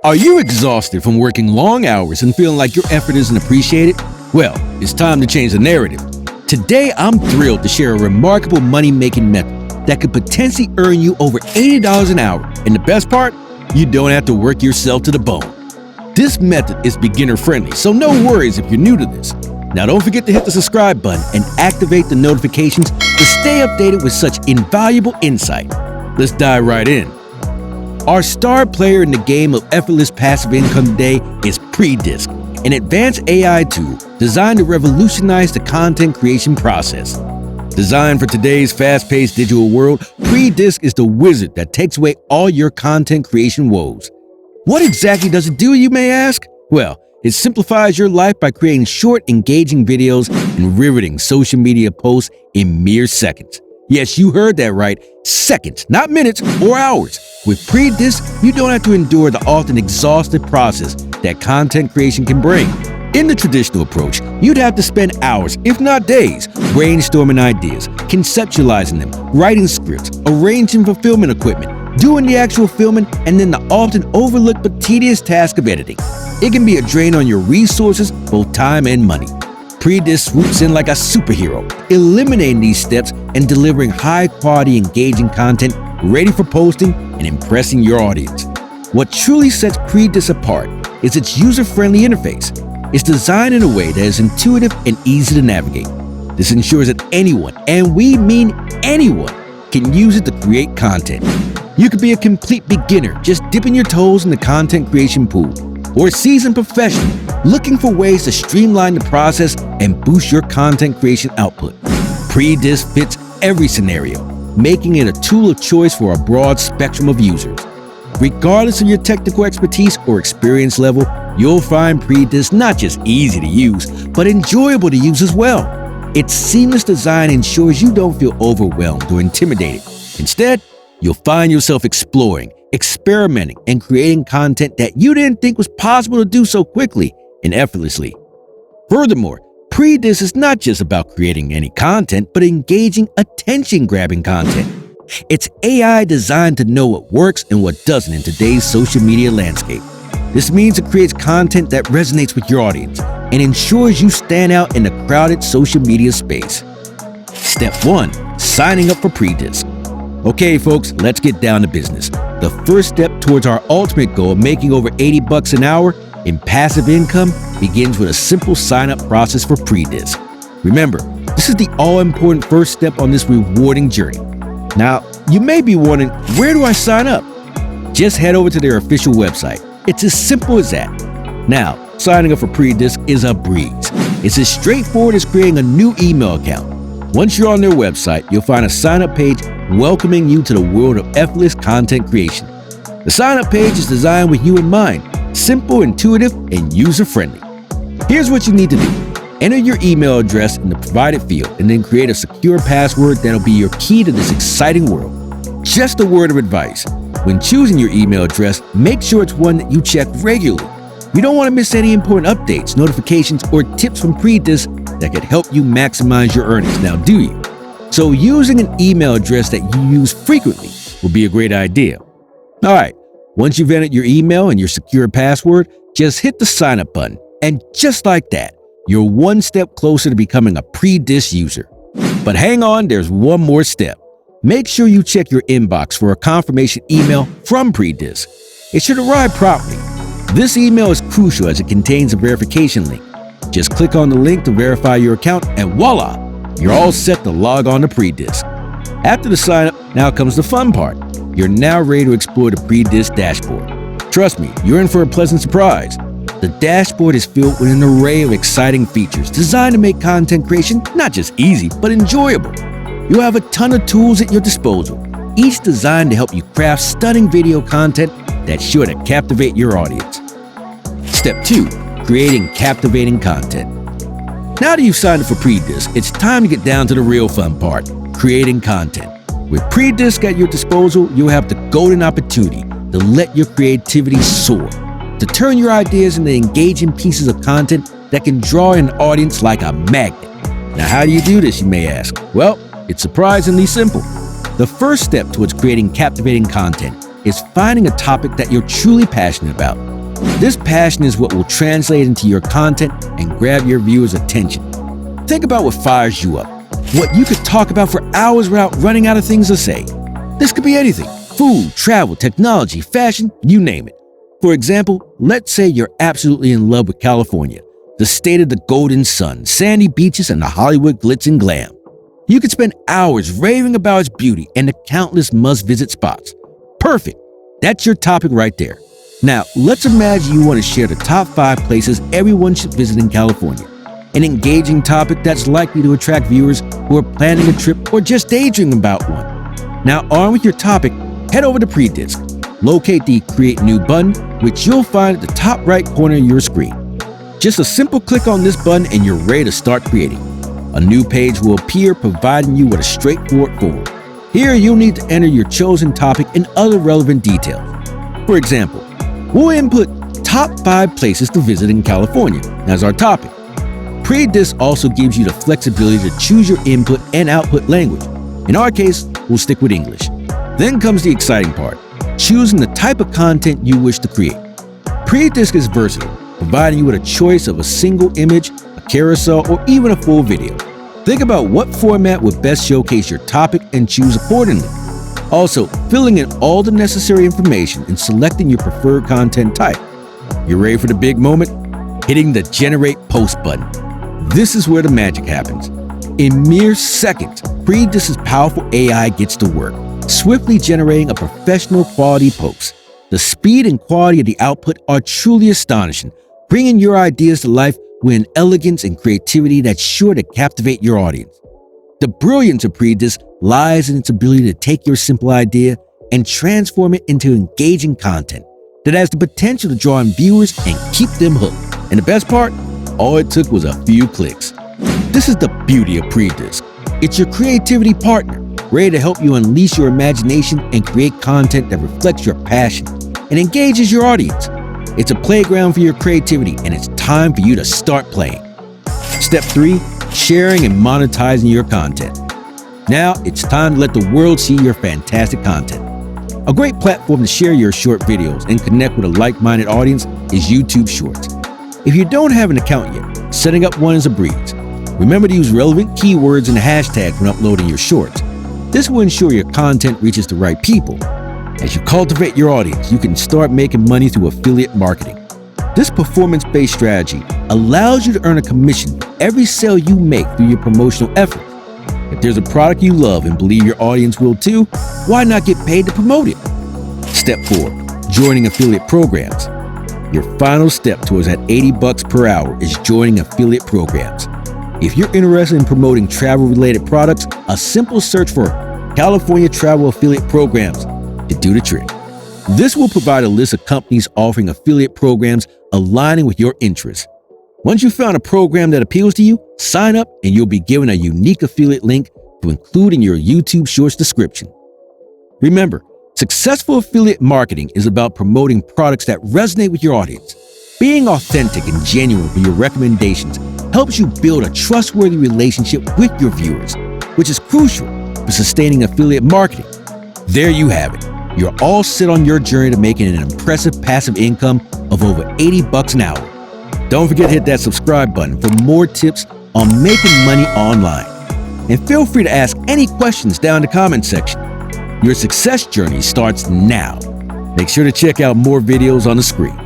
Are you exhausted from working long hours and feeling like your effort isn't appreciated? Well, it's time to change the narrative. Today, I'm thrilled to share a remarkable money-making method that could potentially earn you over $80 an hour. And the best part? You don't have to work yourself to the bone. This method is beginner-friendly, so no worries if you're new to this. Now, don't forget to hit the subscribe button and activate the notifications to stay updated with such invaluable insight. Let's dive right in. Our star player in the game of effortless passive income today is Predisk, an advanced AI tool designed to revolutionize the content creation process. Designed for today's fast-paced digital world, Predisk is the wizard that takes away all your content creation woes. What exactly does it do, you may ask? Well, it simplifies your life by creating short, engaging videos and riveting social media posts in mere seconds. Yes, you heard that right. Seconds, not minutes or hours. With Predisk, you don't have to endure the often exhaustive process that content creation can bring. In the traditional approach, you'd have to spend hours, if not days, brainstorming ideas, conceptualizing them, writing scripts, arranging fulfillment equipment, doing the actual filming, and then the often overlooked but tedious task of editing. It can be a drain on your resources, both time and money. Predisk swoops in like a superhero, eliminating these steps and delivering high-quality, engaging content ready for posting and impressing your audience. What truly sets Predisk apart is its user-friendly interface. It's designed in a way that is intuitive and easy to navigate. This ensures that anyone, and we mean anyone, can use it to create content. You could be a complete beginner just dipping your toes in the content creation pool, or a seasoned professional looking for ways to streamline the process and boost your content creation output. Predisk fits every scenario, making it a tool of choice for a broad spectrum of users. Regardless of your technical expertise or experience level, you'll find Predisk not just easy to use, but enjoyable to use as well. Its seamless design ensures you don't feel overwhelmed or intimidated. Instead, you'll find yourself exploring, experimenting, and creating content that you didn't think was possible to do so quickly and effortlessly. Furthermore, Predisk is not just about creating any content, but engaging, attention-grabbing content. It's AI designed to know what works and what doesn't in today's social media landscape. This means it creates content that resonates with your audience and ensures you stand out in the crowded social media space. Step 1. Signing up for Predisk. Okay, folks, let's get down to business. The first step towards our ultimate goal of making over $80 an hour in passive income begins with a simple sign-up process for Predisk. Remember, this is the all-important first step on this rewarding journey. Now, you may be wondering, where do I sign up? Just head over to their official website. It's as simple as that. Now, signing up for Predisk is a breeze. It's as straightforward as creating a new email account. Once you're on their website, you'll find a sign-up page welcoming you to the world of effortless content creation. The sign-up page is designed with you in mind, simple, intuitive, and user-friendly. Here's what you need to do. Enter your email address in the provided field and then create a secure password that'll be your key to this exciting world. Just a word of advice. When choosing your email address, make sure it's one that you check regularly. You don't want to miss any important updates, notifications, or tips from Predisk that could help you maximize your earnings, now do you? So using an email address that you use frequently will be a great idea. All right, once you've entered your email and your secure password, just hit the sign up button. And just like that, you're one step closer to becoming a Predisk user. But hang on, there's one more step. Make sure you check your inbox for a confirmation email from Predisk. It should arrive promptly. This email is crucial as it contains a verification link. Just click on the link to verify your account and voila, you're all set to log on to Predisk. After the sign up, now comes the fun part. You're now ready to explore the Predisk dashboard. Trust me, you're in for a pleasant surprise. The dashboard is filled with an array of exciting features designed to make content creation not just easy, but enjoyable. You'll have a ton of tools at your disposal, each designed to help you craft stunning video content that's sure to captivate your audience. Step 2. Creating captivating content. Now that you've signed up for Predisk, it's time to get down to the real fun part, creating content. With Predisk at your disposal, you'll have the golden opportunity to let your creativity soar, to turn your ideas into engaging pieces of content that can draw an audience like a magnet. Now, how do you do this, you may ask? Well, it's surprisingly simple. The first step towards creating captivating content is finding a topic that you're truly passionate about. This passion is what will translate into your content and grab your viewers' attention. Think about what fires you up, what you could talk about for hours without running out of things to say. This could be anything: food, travel, technology, fashion, you name it. For example, let's say you're absolutely in love with California, the state of the golden sun, sandy beaches, and the Hollywood glitz and glam. You could spend hours raving about its beauty and the countless must-visit spots. Perfect! That's your topic right there. Now, let's imagine you want to share the top 5 places everyone should visit in California. An engaging topic that's likely to attract viewers who are planning a trip or just daydreaming about one. Now, armed with your topic, head over to Predisc. Locate the Create New button, which you'll find at the top right corner of your screen. Just a simple click on this button and you're ready to start creating. A new page will appear, providing you with a straightforward form. Here, you'll need to enter your chosen topic and other relevant details. For example, we'll input top 5 places to visit in California as our topic. Predisc also gives you the flexibility to choose your input and output language. In our case, we'll stick with English. Then comes the exciting part: choosing the type of content you wish to create. Predisc is versatile, providing you with a choice of a single image, a carousel, or even a full video. Think about what format would best showcase your topic and choose accordingly. Also, filling in all the necessary information and selecting your preferred content type. You ready for the big moment? Hitting the Generate Post button. This is where the magic happens. In mere seconds, Predisc's powerful AI gets to work, swiftly generating a professional quality post. The speed and quality of the output are truly astonishing, bringing your ideas to life with an elegance and creativity that's sure to captivate your audience. The brilliance of Predisc lies in its ability to take your simple idea and transform it into engaging content that has the potential to draw in viewers and keep them hooked. And the best part? All it took was a few clicks. This is the beauty of Predisc. It's your creativity partner, ready to help you unleash your imagination and create content that reflects your passion and engages your audience. It's a playground for your creativity, and it's time for you to start playing. Step 3, sharing and monetizing your content. Now it's time to let the world see your fantastic content. A great platform to share your short videos and connect with a like-minded audience is YouTube Shorts. If you don't have an account yet, setting up one is a breeze. Remember to use relevant keywords and hashtags when uploading your shorts. This will ensure your content reaches the right people. As you cultivate your audience, you can start making money through affiliate marketing. This performance-based strategy allows you to earn a commission for every sale you make through your promotional efforts. If there's a product you love and believe your audience will too, why not get paid to promote it? Step 4, joining affiliate programs. Your final step towards that $80 per hour is joining affiliate programs. If you're interested in promoting travel-related products, a simple search for California Travel Affiliate Programs to do the trick. This will provide a list of companies offering affiliate programs aligning with your interests. Once you've found a program that appeals to you, sign up and you'll be given a unique affiliate link to include in your YouTube Shorts description. Remember, successful affiliate marketing is about promoting products that resonate with your audience. Being authentic and genuine with your recommendations helps you build a trustworthy relationship with your viewers, which is crucial for sustaining affiliate marketing. There you have it. You're all set on your journey to making an impressive passive income of over $80 an hour. Don't forget to hit that subscribe button for more tips on making money online. And feel free to ask any questions down in the comment section. Your success journey starts now. Make sure to check out more videos on the screen.